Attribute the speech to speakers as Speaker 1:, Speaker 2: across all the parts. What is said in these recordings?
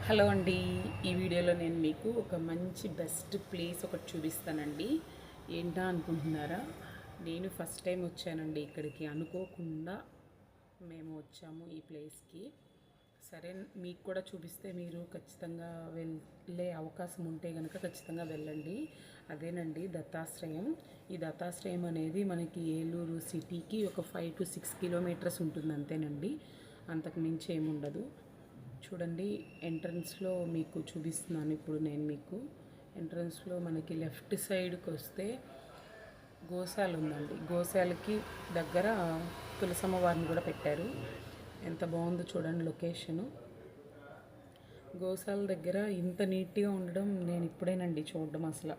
Speaker 1: Hello అండి. ఈ వీడియోలో నేను మీకు ఒక మంచి బెస్ట్ ప్లేస్ ఒకటి చూపిస్తానండి. ఏంటా అనుకుంటున్నారా? నేను ఫస్ట్ టైం వచ్చానండి ఇక్కడికి. అనుకోకుండా మేము వచ్చాము ఈ ప్లేస్కి. సరే, మీకు కూడా చూపిస్తే మీరు ఖచ్చితంగా వెళ్ళే అవకాశం ఉంటే కనుక ఖచ్చితంగా వెళ్ళండి. అదేనండి దత్తాశ్రయం. ఈ దత్తాశ్రయం అనేది మనకి ఏలూరు సిటీకి ఒక 5 to 6 కిలోమీటర్స్ ఉంటుంది అంతేనండి. అంతకు మించి ఏముండదు. చూడండి, ఎంట్రన్స్లో మీకు చూపిస్తున్నాను ఇప్పుడు నేను మీకు. ఎంట్రన్స్లో మనకి లెఫ్ట్ సైడ్కి వస్తే గోశాల ఉందండి. గోశాలకి దగ్గర తులసమ్మ వారిని కూడా పెట్టారు. ఎంత బాగుందో చూడండి లొకేషను. గోశాల దగ్గర ఇంత నీట్గా ఉండడం నేను ఇప్పుడేనండి చూడడం. అసలు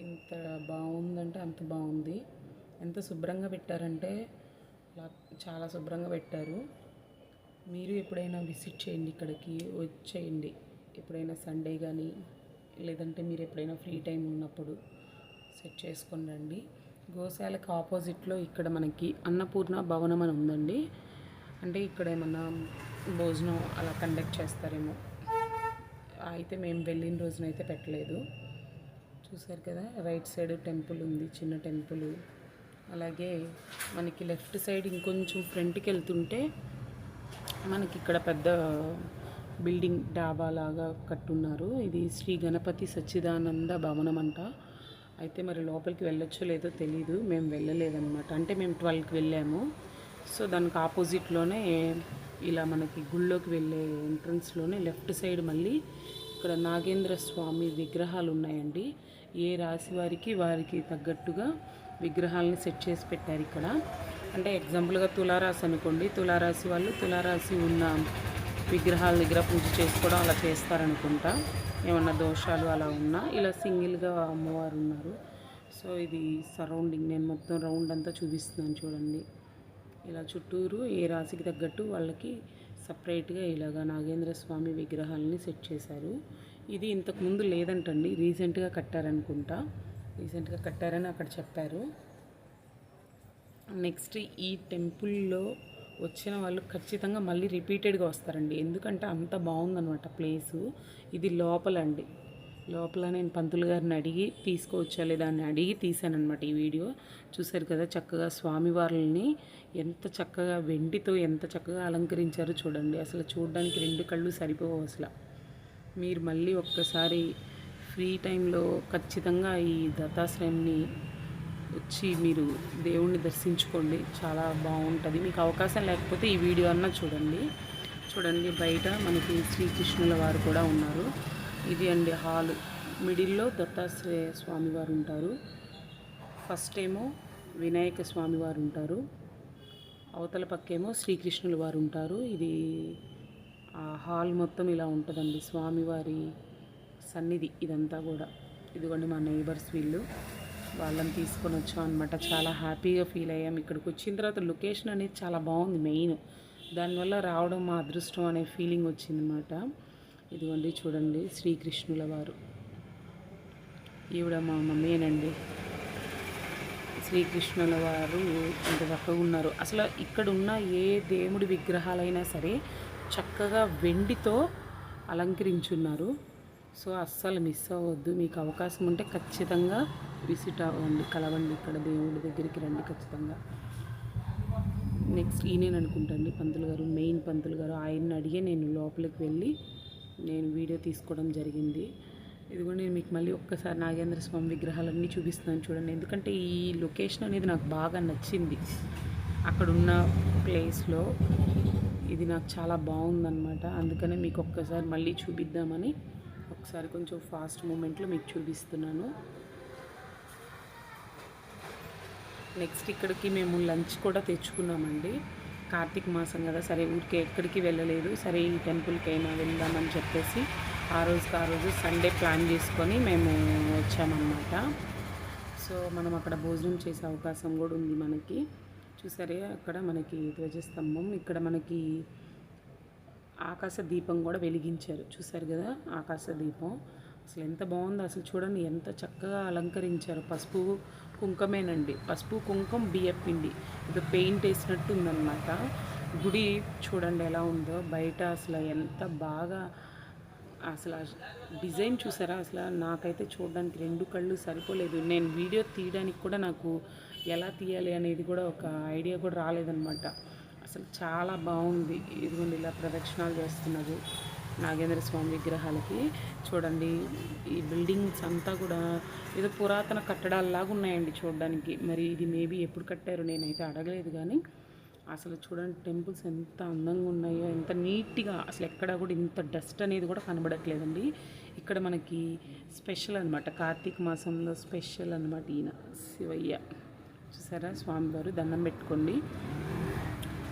Speaker 1: ఇంత బాగుందంటే అంత బాగుంది. ఎంత శుభ్రంగా పెట్టారంటే చాలా శుభ్రంగా పెట్టారు. మీరు ఎప్పుడైనా విజిట్ చేయండి, ఇక్కడికి వచ్చేయండి. ఎప్పుడైనా సండే కానీ లేదంటే మీరు ఎప్పుడైనా ఫ్రీ టైం ఉన్నప్పుడు సెట్ చేసుకొని రండి. గోశాలకు ఆపోజిట్లో ఇక్కడ మనకి అన్నపూర్ణ భవనం అని ఉందండి. అంటే ఇక్కడ ఏమన్నా భోజనం అలా కండక్ట్ చేస్తారేమో. అయితే మేము వెళ్ళిన రోజునైతే పెట్టలేదు. చూసారు కదా, రైట్ సైడ్ టెంపుల్ ఉంది, చిన్న టెంపుల్. అలాగే మనకి లెఫ్ట్ సైడ్ ఇంకొంచెం ఫ్రంట్కి వెళ్తుంటే మనకి ఇక్కడ పెద్ద బిల్డింగ్ డాబా లాగా కట్టున్నారు. ఇది శ్రీ గణపతి సచ్చిదానంద భవనం అంట. అయితే మరి లోపలికి వెళ్ళొచ్చో లేదో తెలీదు, మేము వెళ్ళలేదన్నమాట. అంటే మేము 12కి వెళ్ళాము. సో దానికి ఆపోజిట్లోనే ఇలా మనకి గుళ్ళోకి వెళ్ళే ఎంట్రన్స్లోనే లెఫ్ట్ సైడ్ మళ్ళీ ఇక్కడ నాగేంద్ర స్వామి విగ్రహాలు ఉన్నాయండి. ఏ రాశి వారికి తగ్గట్టుగా విగ్రహాలని సెట్ చేసి పెట్టారు ఇక్కడ. అంటే ఎగ్జాంపుల్గా తులారాశి అనుకోండి, తులారాశి వాళ్ళు తులారాశి ఉన్న విగ్రహాల దగ్గర పూజ చేసుకోవడం అలా చేస్తారనుకుంటా. ఏమన్నా దోషాలు అలా ఉన్నా ఇలా సింగిల్గా అమ్మవారు ఉన్నారు. సో ఇది సరౌండింగ్ నేను మొత్తం రౌండ్ అంతా చూపిస్తున్నాను చూడండి. ఇలా చుట్టూరు ఏ రాశికి తగ్గట్టు వాళ్ళకి సపరేట్గా ఇలాగా నాగేంద్ర స్వామి విగ్రహాలని సెట్ చేశారు. ఇది ఇంతకుముందు లేదంటండి, రీసెంట్గా కట్టారనుకుంటా. రీసెంట్గా కట్టారని అక్కడ చెప్పారు. నెక్స్ట్ ఈ టెంపుల్లో వచ్చిన వాళ్ళు ఖచ్చితంగా మళ్ళీ రిపీటెడ్గా వస్తారండి. ఎందుకంటే అంత బాగుందన్నమాట ప్లేసు. ఇది లోపలండి. లోపల నేను పంతులు గారిని అడిగి తీసుకోవచ్చా లేదా అని అడిగి తీశానమాట ఈ వీడియో. చూశారు కదా, చక్కగా స్వామివార్లని ఎంత చక్కగా వెండితో ఎంత చక్కగా అలంకరించారో చూడండి. అసలు చూడడానికి 2 కళ్ళు సరిపోవు అసలు. మీరు మళ్ళీ ఒక్కసారి ఫ్రీ టైంలో ఖచ్చితంగా ఈ దత్తాశ్రయంని వచ్చి మీరు దేవుణ్ణి దర్శించుకోండి. చాలా బాగుంటుంది. మీకు అవకాశం లేకపోతే ఈ వీడియో అన్నా చూడండి. బయట మనకి శ్రీకృష్ణుల వారు కూడా ఉన్నారు. ఇది అండి హాలు. మిడిల్లో దత్తాశ్రయ స్వామివారు ఉంటారు. ఫస్ట్ ఏమో వినాయక స్వామివారు ఉంటారు, అవతల పక్కేమో శ్రీకృష్ణుల వారు ఉంటారు. ఇది ఆ హాల్ మొత్తం ఇలా ఉంటుందండి, స్వామివారి సన్నిధి ఇదంతా కూడా. ఇదిగోండి మా నైబర్స్ వీళ్ళు, వాళ్ళని తీసుకొని వచ్చాం అనమాట. చాలా హ్యాపీగా ఫీల్ అయ్యాం. ఇక్కడికి వచ్చిన తర్వాత లొకేషన్ అనేది చాలా బాగుంది. మెయిన్ దానివల్ల రావడం మా అదృష్టం అనే ఫీలింగ్ వచ్చిందన్నమాట. ఇదిగోండి చూడండి శ్రీకృష్ణుల వారు. ఈవిడ మా మమ్మీనండి. శ్రీకృష్ణుల వారు ఇంత చక్కగా ఉన్నారు. అసలు ఇక్కడ ఉన్న ఏ దేవుడి విగ్రహాలైనా సరే చక్కగా వెండితో అలంకరించున్నారు. సో అస్సలు మిస్ అవ్వద్దు. మీకు అవకాశం ఉంటే ఖచ్చితంగా విజిట్ అవ్వండి, కలవండి. ఇక్కడ దేవుడి దగ్గరికి రండి ఖచ్చితంగా. నెక్స్ట్ ఈయన అనుకుంటండి పంతులు గారు, మెయిన్ పంతులు గారు. ఆయన్ని అడిగే నేను లోపలికి వెళ్ళి నేను వీడియో తీసుకోవడం జరిగింది. ఇదిగో నేను మీకు మళ్ళీ ఒక్కసారి నాగేంద్ర స్వామి విగ్రహాలన్నీ చూపిస్తున్నాను చూడండి. ఎందుకంటే ఈ లొకేషన్ అనేది నాకు బాగా నచ్చింది. అక్కడున్న ప్లేస్లో ఇది నాకు చాలా బాగుందన్నమాట. అందుకనే మీకు ఒక్కసారి మళ్ళీ చూపిద్దామని ఒకసారి కొంచెం ఫాస్ట్ మూమెంట్లో మీకు చూపిస్తున్నాను. నెక్స్ట్ ఇక్కడికి మేము లంచ్ కూడా తెచ్చుకున్నామండి. కార్తీక మాసం కదా, సరే ఊరికే ఎక్కడికి వెళ్ళలేదు. సరే ఈ టెంపుల్కి అయినా వెళ్దామని చెప్పేసి ఆ రోజు సండే ప్లాన్ చేసుకొని మేము వచ్చామన్నమాట. సో మనం అక్కడ భోజనం చేసే అవకాశం కూడా ఉంది మనకి. చూసారే అక్కడ మనకి ధ్వజస్తంభం, ఇక్కడ మనకి ఆకాశ దీపం కూడా వెలిగించారు. చూసారు కదా ఆకాశ దీపం. అసలు ఎంత బాగుందో అసలు చూడండి, ఎంత చక్కగా అలంకరించారు. పసుపు కుంకుమేనండి, పసుపు కుంకుమ బియ్యపిండి ఇది పెయింట్ వేసినట్టు ఉందన్నమాట. గుడి చూడండి ఎలా ఉందో బయట. అసలు ఎంత బాగా అసలు ఆ డిజైన్ చూసారా? అసలు నాకైతే చూడడానికి 2 కళ్ళు సరిపోలేదు. నేను వీడియో తీయడానికి కూడా నాకు ఎలా తీయాలి అనేది కూడా ఒక ఐడియా కూడా రాలేదనమాట. అసలు చాలా బాగుంది. ఇదిగోండి ఇలా ప్రదక్షిణాలు చేస్తున్నారు నాగేంద్ర స్వామి విగ్రహాలకి. చూడండి ఈ బిల్డింగ్స్ అంతా కూడా ఏదో పురాతన కట్టడాల్లాగా ఉన్నాయండి చూడడానికి. మరి ఇది మేబీ ఎప్పుడు కట్టారో నేనైతే అడగలేదు, కానీ అసలు చూడండి టెంపుల్స్ ఎంత అందంగా ఉన్నాయో, ఎంత నీట్గా, అసలు ఎక్కడ కూడా ఇంత డస్ట్ అనేది కూడా కనబడట్లేదండి. ఇక్కడ మనకి స్పెషల్ అనమాట, కార్తీక మాసంలో స్పెషల్ అనమాట ఈయన శివయ్య. చూసారా స్వామివారు? దండం పెట్టుకోండి,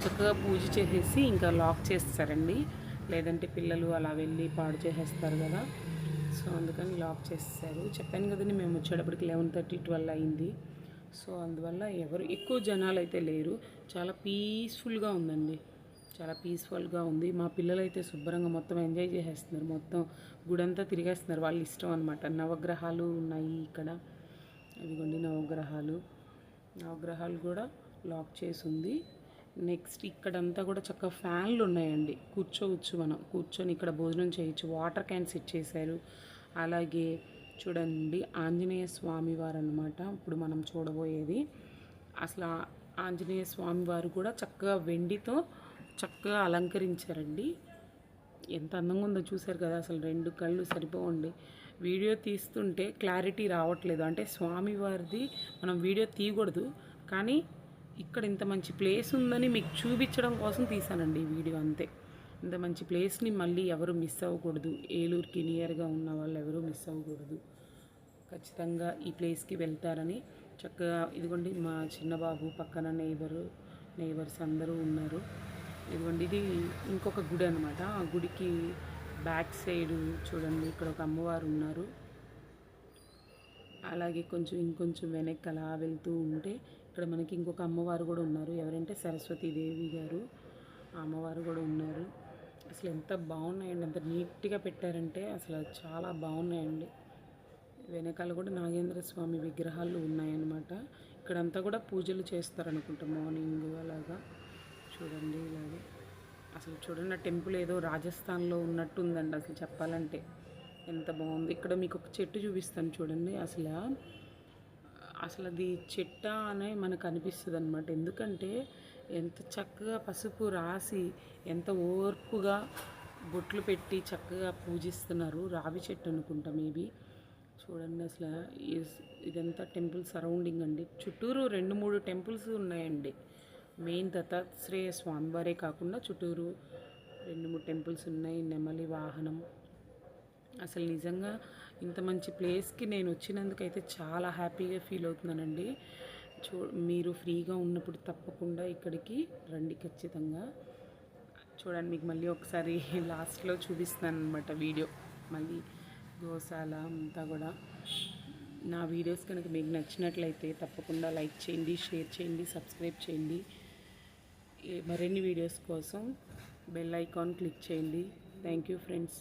Speaker 1: చక్కగా పూజ చేసేసి ఇంకా లాక్ చేస్తారండి, లేదంటే పిల్లలు అలా వెళ్ళి పాడు చేసేస్తారు కదా. సో అందుకని లాక్ చేస్తారు. చెప్పాను కదండి మేము వచ్చేటప్పటికి 11:30, 12 అయింది. సో అందువల్ల ఎవరు ఎక్కువ జనాలు అయితే లేరు. చాలా పీస్ఫుల్గా ఉందండి, చాలా పీస్ఫుల్గా ఉంది. మా పిల్లలు అయితే శుభ్రంగా మొత్తం ఎంజాయ్ చేసేస్తున్నారు, మొత్తం గుడంతా తిరిగేస్తున్నారు, వాళ్ళ ఇష్టం అనమాట. నవగ్రహాలు ఉన్నాయి ఇక్కడ, ఇదిగోండి నవగ్రహాలు కూడా లాక్ చేసి ఉంది. నెక్స్ట్ ఇక్కడంతా కూడా చక్కగా ఫ్యాన్లు ఉన్నాయండి, కూర్చోవచ్చు, మనం కూర్చొని ఇక్కడ భోజనం చేయొచ్చు. వాటర్ క్యాన్స్ ఇచ్చేసారు. అలాగే చూడండి ఆంజనేయ స్వామి వారు అనమాట ఇప్పుడు మనం చూడబోయేది. అసలు ఆంజనేయ స్వామి వారు కూడా చక్కగా వెండితో చక్కగా అలంకరించారండి. ఎంత అందంగా ఉందో చూసారు కదా. అసలు 2 కళ్ళు సరిపోవండి. వీడియో తీస్తుంటే క్లారిటీ రావట్లేదు, అంటే స్వామివారిది మనం వీడియో తీయకూడదు, కానీ ఇక్కడ ఇంత మంచి ప్లేస్ ఉందని మీకు చూపించడం కోసం తీసానండి ఈ వీడియో, అంతే. ఇంత మంచి ప్లేస్ని మళ్ళీ ఎవరు మిస్ అవ్వకూడదు, ఏలూరుకి నియర్గా ఉన్న వాళ్ళు ఎవరు మిస్ అవ్వకూడదు. ఖచ్చితంగా ఈ ప్లేస్కి వెళ్తారని చక్కగా ఇదిగోండి మా చిన్నబాబు పక్కన నైబర్స్ అందరూ ఉన్నారు. ఇదిగోండి ఇది ఇంకొక గుడి అనమాట. ఆ గుడికి బ్యాక్ సైడ్ చూడండి ఇక్కడ ఒక అమ్మవారు ఉన్నారు. అలాగే ఇంకొంచెం వెనక్కి అలా వెళ్తూ ఉంటే ఇక్కడ మనకి ఇంకొక అమ్మవారు కూడా ఉన్నారు. ఎవరంటే సరస్వతీదేవి గారు, ఆ అమ్మవారు కూడా ఉన్నారు. అసలు ఎంత బాగున్నాయండి, ఎంత నీట్గా పెట్టారంటే అసలు చాలా బాగున్నాయండి. వెనకాల కూడా నాగేంద్ర స్వామి విగ్రహాలు ఉన్నాయన్నమాట. ఇక్కడంతా కూడా పూజలు చేస్తారనుకుంటా మార్నింగ్ అలాగా. చూడండి ఇలాగే అసలు చూడండి, ఆ టెంపుల్ ఏదో రాజస్థాన్లో ఉన్నట్టు ఉందండి అసలు చెప్పాలంటే. ఎంత బాగుంది. ఇక్కడ మీకు ఒక చెట్టు చూపిస్తాను చూడండి. అసలు అది చెట్ట అనే మనకు అనిపిస్తుంది అనమాట. ఎందుకంటే ఎంత చక్కగా పసుపు రాసి ఎంత ఓర్పుగా బొట్లు పెట్టి చక్కగా పూజిస్తున్నారు. రావి చెట్టు అనుకుంటా మేబీ. చూడండి అసలు ఇదంతా టెంపుల్ సరౌండింగ్ అండి. చుట్టూరు 2-3 టెంపుల్స్ ఉన్నాయండి. మెయిన్ దత్తాత్రేయ స్వామివారే కాకుండా చుట్టూరు 2-3 టెంపుల్స్ ఉన్నాయి. నెమలి వాహనం. అసలు నిజంగా ఇంత మంచి ప్లేస్కి నేను వచ్చినందుకైతే చాలా హ్యాపీగా ఫీల్ అవుతున్నానండి. మీరు ఫ్రీగా ఉన్నప్పుడు తప్పకుండా ఇక్కడికి రండి ఖచ్చితంగా. చూడండి మీకు మళ్ళీ ఒకసారి లాస్ట్లో చూపిస్తాను అనమాట వీడియో. మళ్ళీ గోశాల అంతా కూడా. నా వీడియోస్ కనుక మీకు నచ్చినట్లయితే తప్పకుండా లైక్ చేయండి, షేర్ చేయండి, సబ్స్క్రైబ్ చేయండి. మరిన్ని వీడియోస్ కోసం బెల్ ఐకాన్ క్లిక్ చేయండి. Thank you friends.